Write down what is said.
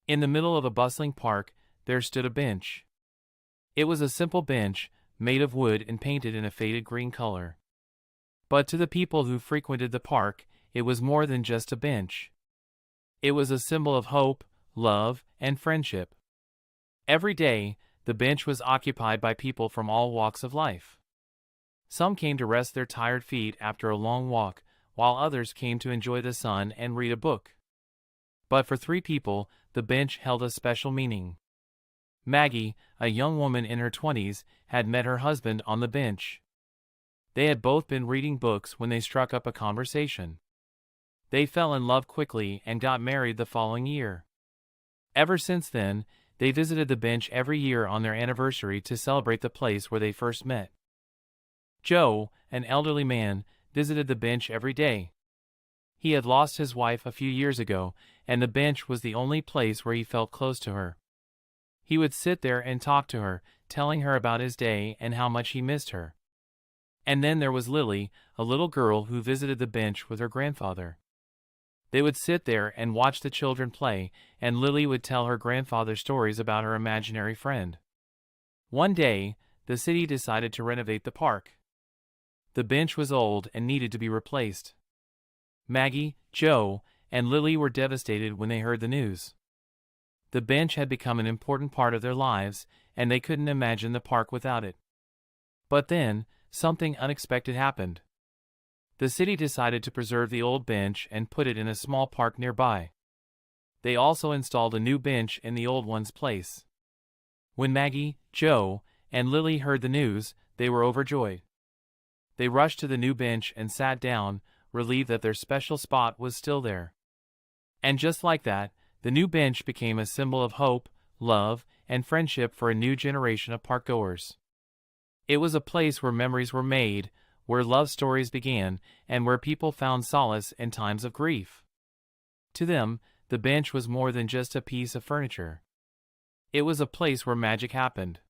In the middle of a bustling park, there stood a bench. It was a simple bench, made of wood and painted in a faded green color. But to the people who frequented the park, it was more than just a bench. It was a symbol of hope, love, and friendship. Every day, the bench was occupied by people from all walks of life. Some came to rest their tired feet after a long walk, while others came to enjoy the sun and read a book. But for three people, the bench held a special meaning. Maggie, a young woman in her 20s, had met her husband on the bench. They had both been reading books when they struck up a conversation. They fell in love quickly and got married the following year. Ever since then, they visited the bench every year on their anniversary to celebrate the place where they first met. Joe, an elderly man, visited the bench every day. He had lost his wife a few years ago, and the bench was the only place where he felt close to her. He would sit there and talk to her, telling her about his day and how much he missed her. And then there was Lily, a little girl who visited the bench with her grandfather. They would sit there and watch the children play, and Lily would tell her grandfather stories about her imaginary friend. One day, the city decided to renovate the park. The bench was old and needed to be replaced. Maggie, Joe, and Lily were devastated when they heard the news. The bench had become an important part of their lives, and they couldn't imagine the park without it. But then, something unexpected happened. The city decided to preserve the old bench and put it in a small park nearby. They also installed a new bench in the old one's place. When Maggie, Joe, and Lily heard the news, they were overjoyed. They rushed to the new bench and sat down, relieved that their special spot was still there. And just like that, the new bench became a symbol of hope, love, and friendship for a new generation of parkgoers. It was a place where memories were made, where love stories began, and where people found solace in times of grief. To them, the bench was more than just a piece of furniture. It was a place where magic happened.